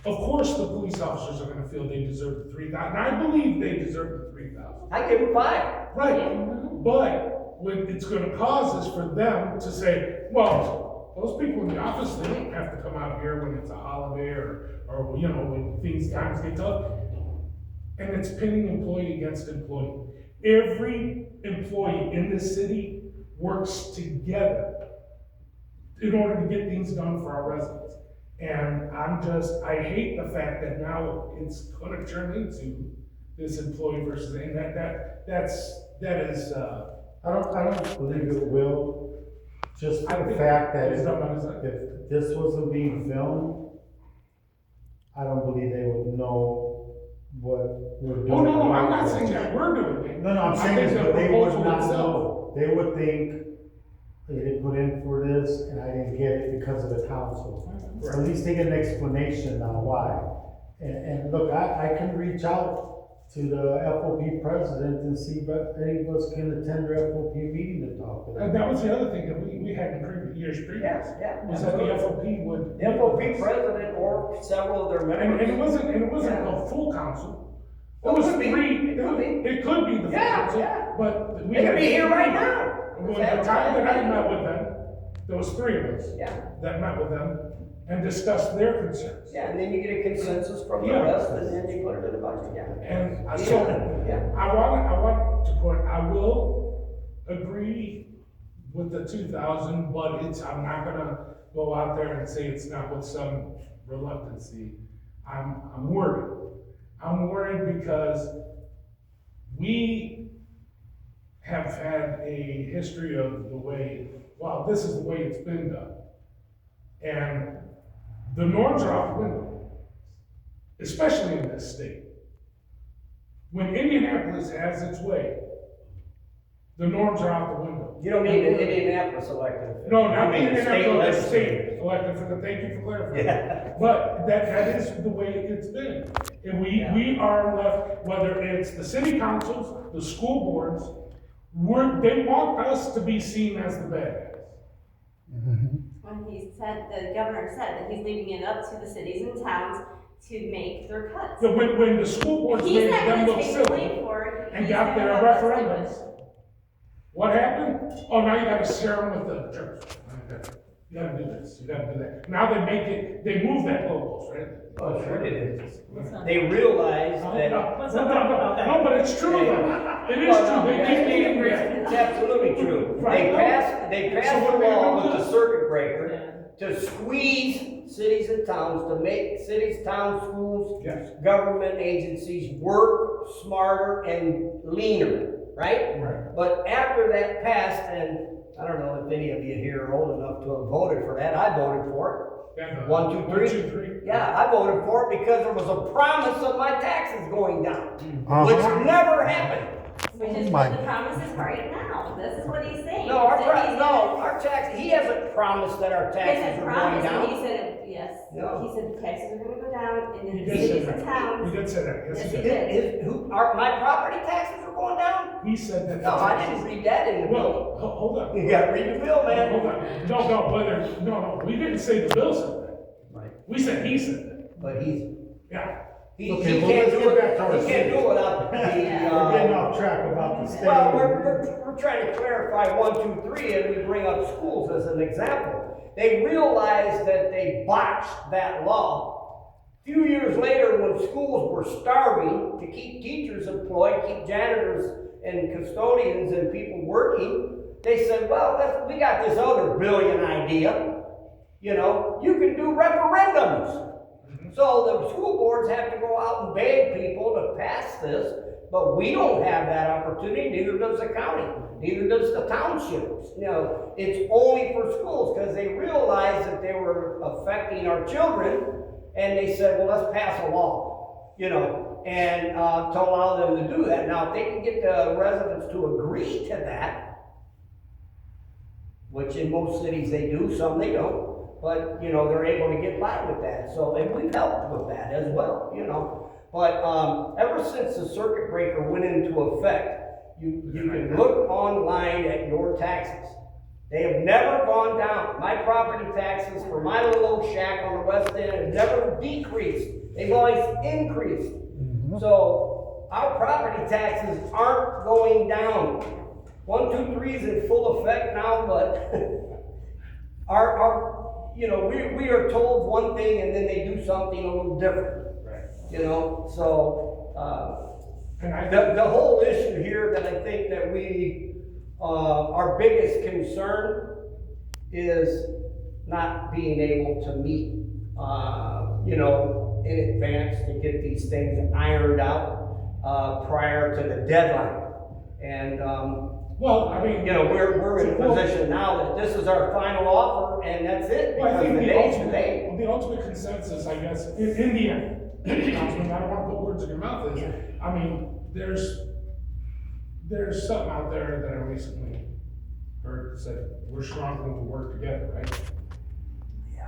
of course, the police officers are gonna feel they deserve the 3,000. And I believe they deserve the 3,000. I give him 5. Right. But what it's gonna cause is for them to say, well, those people in the office, they don't have to come out here when it's a holiday or when times get tough. And it's pitting employee against employee. Every employee in this city works together in order to get things done for our residents. And I hate the fact that now it's gonna turn into this employee versus, and that is, I don't believe it will, just I for the think fact that it's done on his own. if this wasn't being filmed, I don't believe they would know what we're doing. Oh, no, I'm not saying that we're doing it. No, I'm I saying think is, the but they would proposal not itself. know. They would think, they didn't put in for this, and I didn't get it because of the council. At least they get an explanation on why. And look, I can reach out to the FOP president and see if any of us can attend their FOP meeting to talk to them. And that was the other thing that we had in years previous. Yeah. Was that the FOP would. The FOP president or several of their members. And it wasn't a full council. It Well, was it could be. three. It could be. It could be the full Yeah, council. yeah. But we They could had. be here right now. When the time that I met with them, There was 3 of us Yeah, that met with them and discussed their concerns. yeah, and then you get a consensus from the Yeah. rest, and then you put it in the budget, yeah. And so, Yeah. I want to point, I will agree with the 2,000, but I'm not gonna go out there and say it's not with some reluctancy. I'm worried. I'm worried because we have had a history of the way, well, this is the way it's been done. And the norms are out the window, especially in this state. When Indianapolis has its way, the norms are out the window. You don't mean an Indianapolis elected official. No, not You mean Indianapolis, the state legislators. elected for the, thank you for clarifying. Yeah. But that is the way it's been. And we are left, whether it's the city councils, the school boards, they want us to be seen as the bad guys. When he said, the governor said that he's leaving it up to the cities and towns to make their cuts. So when the school boards He's made not them gonna look take the silly blame for it. and He's got gonna their help us do referendums, it. what happened? Oh, now you gotta share them with the church. You gotta do this, you gotta do that. Now they move that goalpost, right? Oh, sure they did. Let's not- They realized No, that. Let's not talk about that. No, but it's true though. It is true. They keep doing that. It's absolutely true. Right. They So passed what a are we gonna law do? with the circuit breaker to squeeze cities and towns, to make cities, towns, schools, Yes. government agencies work smarter and leaner, right? Right. But after that passed, and I don't know if any of you here are old enough to have voted for that, I voted for Yeah, it. 1, 2, 3. 1, 2, 3. Yeah, I voted for it because there was a promise of my taxes going down, Uh-huh. which never happened. Which is my- what the promise is right now. This is what he's saying. No, our tax, he hasn't promised that our He taxes hasn't are going promised, and he down. said, yes, No. he said the taxes are gonna go down, and then He the did say cities that. and towns. He did say that, yes, Yes, he he did. did. My property taxes are going down? He said that. No, I didn't read that in the bill. Well, hold on. You gotta read the bill, man. Hold on. No, we didn't say the bill said that. Right. We said he said that. But he's, Yeah. he Okay, can't well, let's do get back to our it, he can't do it without the, We're getting off track about the state. well, we're trying to clarify 1, 2, 3, and we bring up schools as an example. They realized that they botched that law. A few years later, when schools were starving to keep teachers employed, keep janitors and custodians and people working, they said, well, we got this other brilliant idea. You know, you can do referendums. So the school boards have to go out and beg people to pass this, but we don't have that opportunity, neither does the county, neither does the townships. You know, it's only for schools, because they realized that they were affecting our children, and they said, well, let's pass a law, you know, and to allow them to do that. Now, if they can get the residents to agree to that, which in most cities they do, some they don't. But, you know, they're able to get by with that. So, and we've helped with that as well, you know. But ever since the circuit breaker went into effect, you can look online at your taxes. They have never gone down. My property taxes for my little old shack on the west end have never decreased. They've always increased. So our property taxes aren't going down. 1, 2, 3 is in full effect now, but you know, we are told one thing and then they do something a little different. Right. You know, so, And the whole issue here that I think that our biggest concern is not being able to meet, you know, in advance to get these things ironed out, prior to the deadline. And, well, I mean, you know, we're in a position now that this is our final offer and that's it. well, I Because think the day's the day. the ultimate consensus, I guess, in the end, Councilman, I don't want to put words in your mouth, is, I mean, there's something out there that I recently heard said, we're strong when we work together, right? Yeah.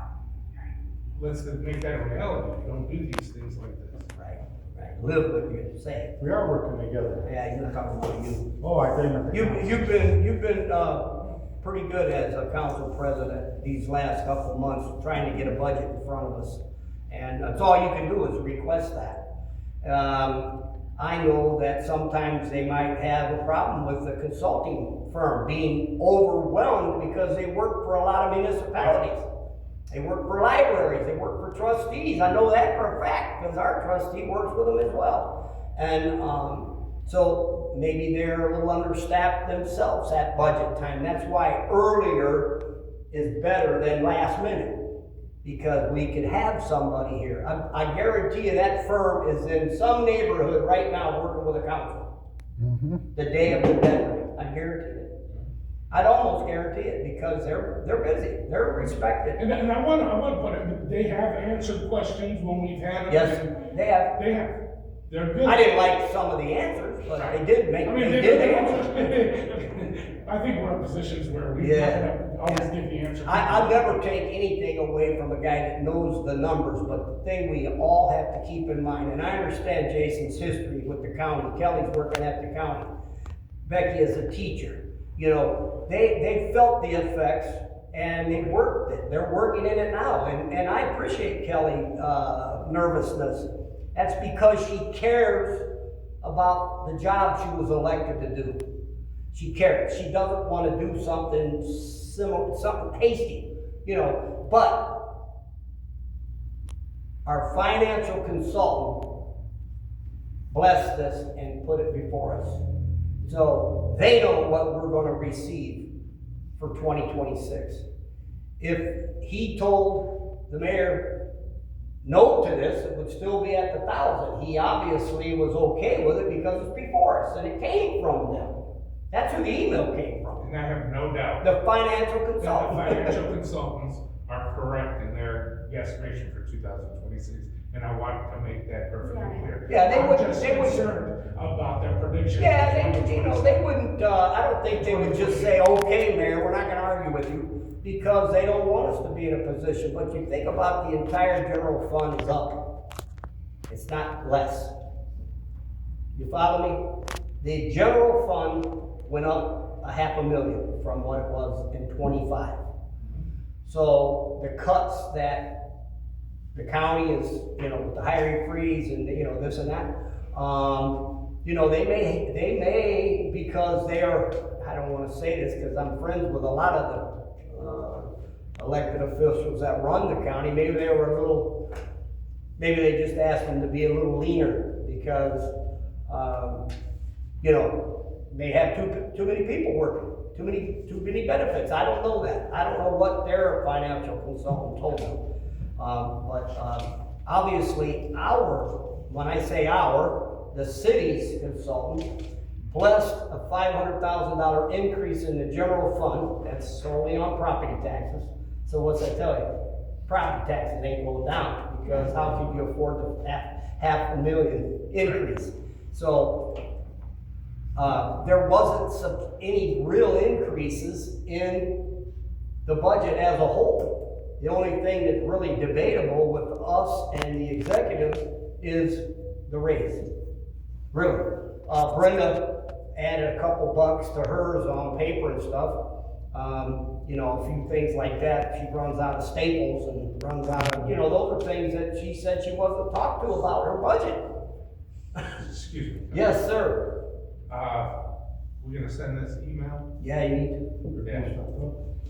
Let's make that a reality. Don't do these things like this. Right. Live what you say. We are working together. Yeah, you're talking about you. Oh, I think. You've been pretty good as a council president these last couple of months, trying to get a budget in front of us. And that's all you can do is request that. I know that sometimes they might have a problem with the consulting firm being overwhelmed because they work for a lot of municipalities. They work for libraries, they work for trustees. I know that for a fact because our trustee works with them as well. And so maybe they're a little understaffed themselves at budget time. That's why earlier is better than last minute, because we could have somebody here. I guarantee you that firm is in some neighborhood right now working with a council. The day of the deadline, I guarantee it. I'd almost guarantee it because they're busy, they're respected. And I want to put it, they have answered questions when we've had them. Yes, they have. They have. They're good. I didn't like some of the answers, but they did make, I mean, they did answer. I think we're in positions where we Yeah. always give the answer. I'll never take anything away from a guy that knows the numbers, but the thing we all have to keep in mind, and I understand Jason's history with the county, Kelly's working at the county, Becky is a teacher, you know, they felt the effects and they worked it, they're working in it now, and I appreciate Kelly's nervousness. That's because she cares about the job she was elected to do. She cares. She doesn't want to do something similar, something hasty, you know. But our financial consultant blessed this and put it before us. So they know what we're going to receive for 2026. If he told the mayor no to this, it would still be at the 1,000. He obviously was okay with it because it's before us and it came from them. That's who the email came from. And I have no doubt. The financial that consultant. the financial consultants are correct in their guesstimation for 2026, and I want to make that perfectly clear. Yeah, they I'm wouldn't- just they wouldn't- concerned about their prediction. Yeah, they, you know, they wouldn't, I don't think they would just say, okay, Mayor, we're not gonna argue with you, because they don't want us to be in a position, but you think about the entire general fund is up. It's not less. You follow me? The general fund went up $500,000 from what it was in 25. So the cuts that the county is, you know, the hiring freeze and, you know, this and that, you know, they may, because they are, I don't want to say this because I'm friends with a lot of the elected officials that run the county, maybe they were a little, maybe they just asked them to be a little leaner because, you know, they have too many people working, too many benefits. I don't know that. I don't know what their financial consultant told them. Obviously when I say the city's consultant blessed a $500,000 increase in the general fund. That's solely on property taxes. So what's that tell you? Property taxes ain't going down because how could you afford the $500,000 increase? So there wasn't any real increases in the budget as a whole. The only thing that's really debatable with us and the executive is the raise. Really. Brenda added a couple bucks to hers on paper and stuff. You know, a few things like that. She runs out of staples and runs out of, you know, those are things that she said she wasn't talked to about her budget. Excuse me. Yes, sir. We're gonna send this email? Yeah, you need to. Yeah.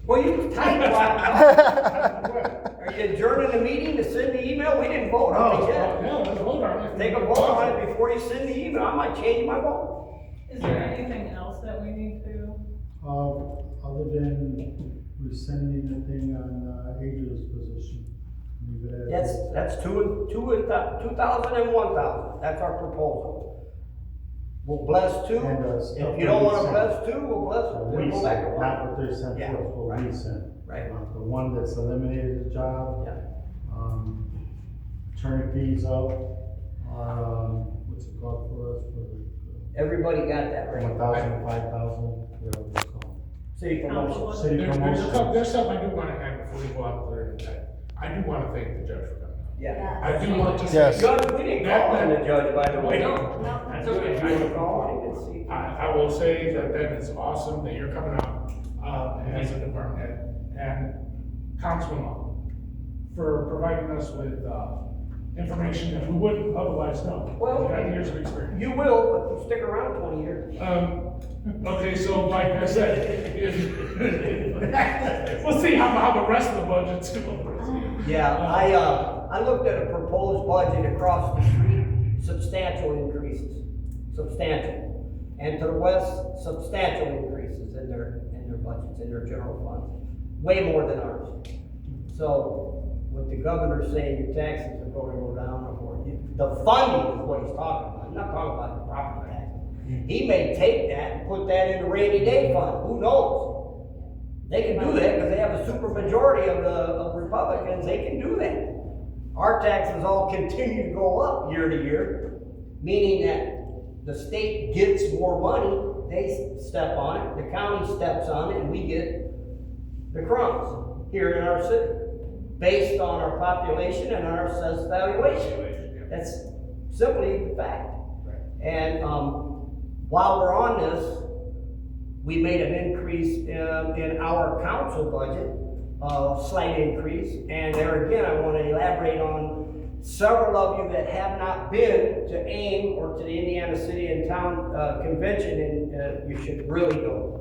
Well, you type Are you adjourning the meeting to send the email? We didn't vote on it yet. Yeah, let's vote on it. Take a vote on it before you send the email. I might change my vote. Is there anything else that we need to? Other than rescinding the thing on Adrian's position. Leave it as- That's 2,000 and 1,000. That's our proposal. We'll bless two. And, If you don't wanna bless two, we'll bless, So we'll go back to one. not what they're sent Yeah, to us, what right. we sent. Right. The one that's eliminated the job. Yeah. Attorney fees up, what's it called for us, for Everybody got that, the right? 1,000, 5,000, whatever it's called. City promotion. City promotion. There's something I do wanna add before we go out there today. I do wanna thank the judge for coming out. Yeah. I do want to. Yes. Judge, we didn't call him the judge, by the way. No. That's okay. If you wanna call him, you can see. I will say that is awesome that you're coming out, as a department head, and Councilman for providing us with, information that we wouldn't otherwise know. Well, You got years of experience. You will, but you stick around 20 years. Okay, so like I said, we'll see how the rest of the budget's going. Yeah, I looked at a proposed budget across the street, substantial increases, substantial. And to the west, substantial increases in their budgets, in their general funds, way more than ours. So, what the governor's saying, your taxes are going to go down, or the funding is what he's talking about, he's not talking about the property tax. He may take that and put that in the rainy day fund, who knows? They can do that because they have a super majority of Republicans, they can do that. Our taxes all continue to go up year to year, meaning that the state gets more money, they step on it, the county steps on it, and we get the crumbs here in our city, based on our population and our assessed valuation. That's simply the fact. And while we're on this, we made an increase in our council budget, a slight increase. And there again, I want to elaborate on several of you that have not been to AIM or to the Indiana City and Town Convention, and you should really go.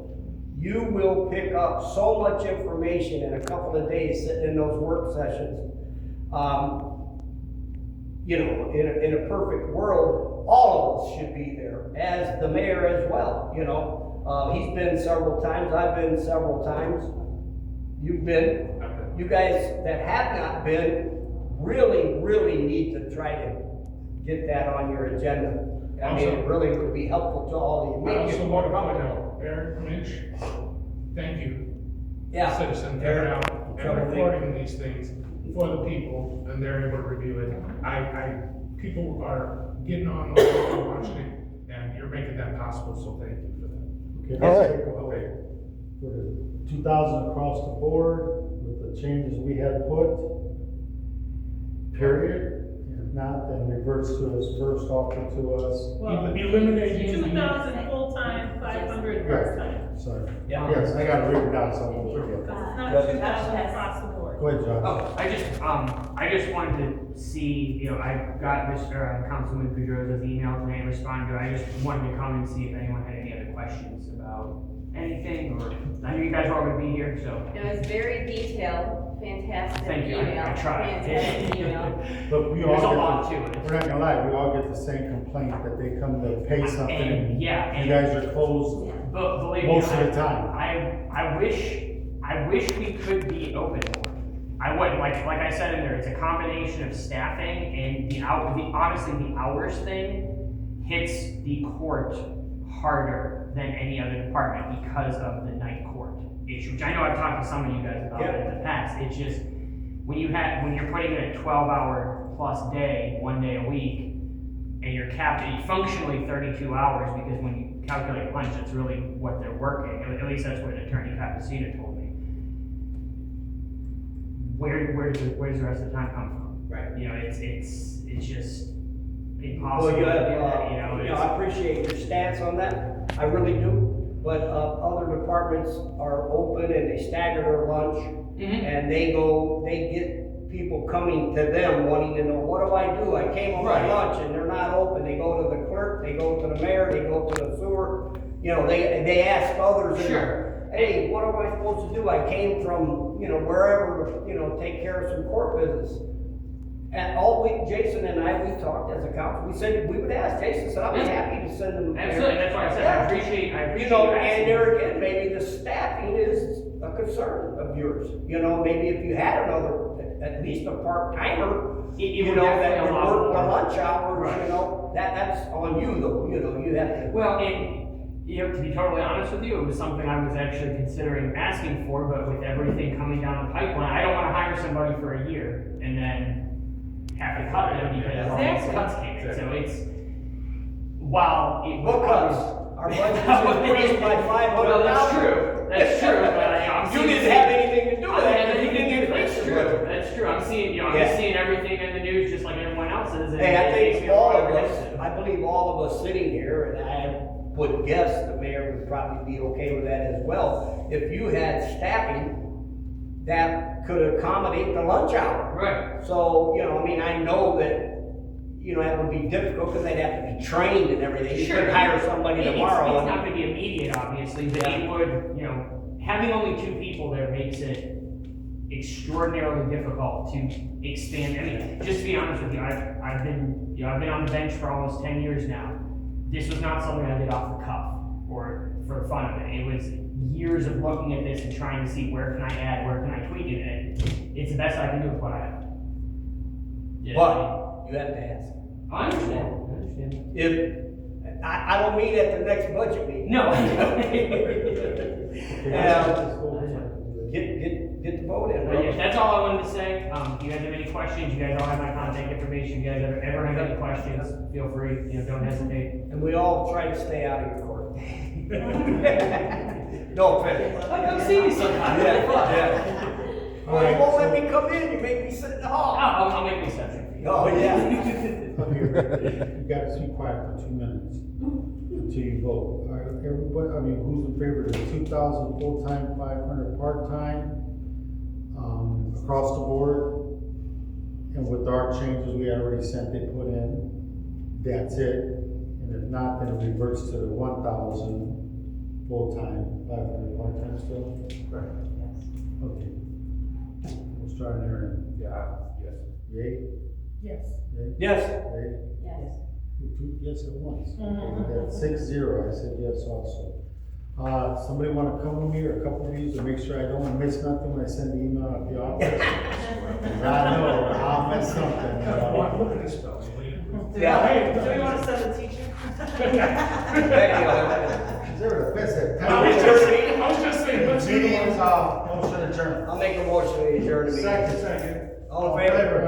You will pick up so much information in a couple of days sitting in those work sessions. You know, in a perfect world, all of us should be there, as the mayor as well, you know. He's been several times, I've been several times. You've been. You guys that have not been really, really need to try to get that on your agenda. I mean, it really would be helpful to all of you. I also want to point out, Eric, Mitch, thank you. Yeah. Citizen, coming out and recording these things for the people, and they're able to review it. People are getting on and watching it, and you're making that possible, so thank you for that. Okay, All let's right. take a vote. For the 2,000 across the board, with the changes we had put, period. If not, then reverts to his first offer to us. Well, Eliminating. 2,000 full-time, 500 part-time. Sorry. Yeah. Yes, I got it written down, so I won't forget. It's not Good. 2,000 across the board. Go ahead, John. Oh, I just wanted to see, you know, I got Mr. Councilman Pedrosa's email today and responded to it. I just wanted to come and see if anyone had any other questions about anything, or, I knew you guys were all gonna be here, so. It was very detailed, fantastic Thank you, email. I tried. Fantastic email. Look, we all There's a get lot the- to it. We're not gonna lie, we all get the same complaint that they come to pay something And, and yeah, you and, guys are closed but believe me, most of the time. I wish we could be open more. I would, like I said in there, it's a combination of staffing and honestly, the hours thing hits the court harder than any other department because of the night court issue, which I know I've talked to some of you guys about it in the past. It's just, when you're putting in a 12-hour plus day, 1 day a week, and you're capped at functionally 32 hours, because when you calculate lunch, that's really what they're working. At least that's what Attorney Capacita told me. Where does the rest of the time come from? Right. You know, it's just Well, impossible you to have, do that, you know. I appreciate your stance on that, I really do. But other departments are open and they stagger their lunch, and they get people coming to them wanting to know, what do I do? I came on my Right. lunch and they're not open. They go to the clerk, they go to the mayor, they go to the sewer. You know, they ask others. Sure. Hey, what am I supposed to do? I came from, you know, wherever, you know, take care of some court business. And all week, Jason and I, we talked as a council, we said, we would ask, Jason said, I'll be happy to send them. Absolutely, that's why I said, I appreciate You know, you and asking. there again, maybe the staffing is a concern of yours. You know, maybe if you had another, at least a part-timer, It you would know, that definitely would allow work the more. lunch hours, Right. you know, that's on you though, you know, you have to. Well, and, you know, to be totally honest with you, it was something I was actually considering asking for, but with everything coming down the pipeline, I don't wanna hire somebody for a year and then have to cut them because all these Exactly. cuts came in, so it's, while it What would. cuts? Our budget's increased by $500. Well, that's true, but I'm You seeing. didn't have anything to do with that, That's you didn't increase the true, budget. that's true, I'm seeing, you know, I'm Yeah. just seeing everything in the news just like everyone else is. and Hey, I it makes think me all of wonder. us, I believe all of us sitting here, and I would guess the mayor would probably be okay with that as well. If you had staffing that could accommodate the lunch hour. Right. So, you know, I mean, I know that, you know, that would be difficult, because they'd have to be trained and everything. You Sure. couldn't hire somebody It's tomorrow. not gonna be immediate, obviously, but Yeah. it would, you know, having only 2 people there makes it extraordinarily difficult to expand. I mean, just to be honest with you, I've been on the bench for almost 10 years now. This was not something I did off the cuff or for fun of it. It was years of looking at this and trying to see where can I add, where can I tweak it, and it's the best I can do with what I have. Yeah. But you have to ask. I understand. If, I don't mean at the next budget meeting. No. Get the vote in, But yeah, right? that's all I wanted to say. If you guys have any questions, you guys all have my contact information. If you guys ever have any questions, feel free, you know, don't hesitate. And we all try to stay out of your court. No offense. Come see me sometime. Yeah, yeah. Well, you won't let me come in, you make me sit in the hall. I'll make an exception for you. Oh, yeah. Come here. You gotta be quiet for 2 minutes until you vote. All right, everybody, I mean, who's in favor of the 2,000 full-time, 500 part-time? Across the board? And with our changes we already sent, they put in, that's it. And if not, then it reverts to the 1,000 full-time, 500 part-time still? Right. Okay. We'll start here. Yeah, yes. Yay? Yes. Yay? Yes. Yay? Yes. Two yes at once. Mhm. That's 6-0, I said yes also. Somebody wanna come with me, or a couple of these, to make sure I don't wanna miss nothing when I send the email out the office? I know, I'll miss something. Look at this spelling. Yeah. Hey, do we wanna send a teacher? Is there a best at I was just saying, let's do Meeting it. is, motion adjourned. I'll make a motion to adjourn the meeting. Second. All in favor?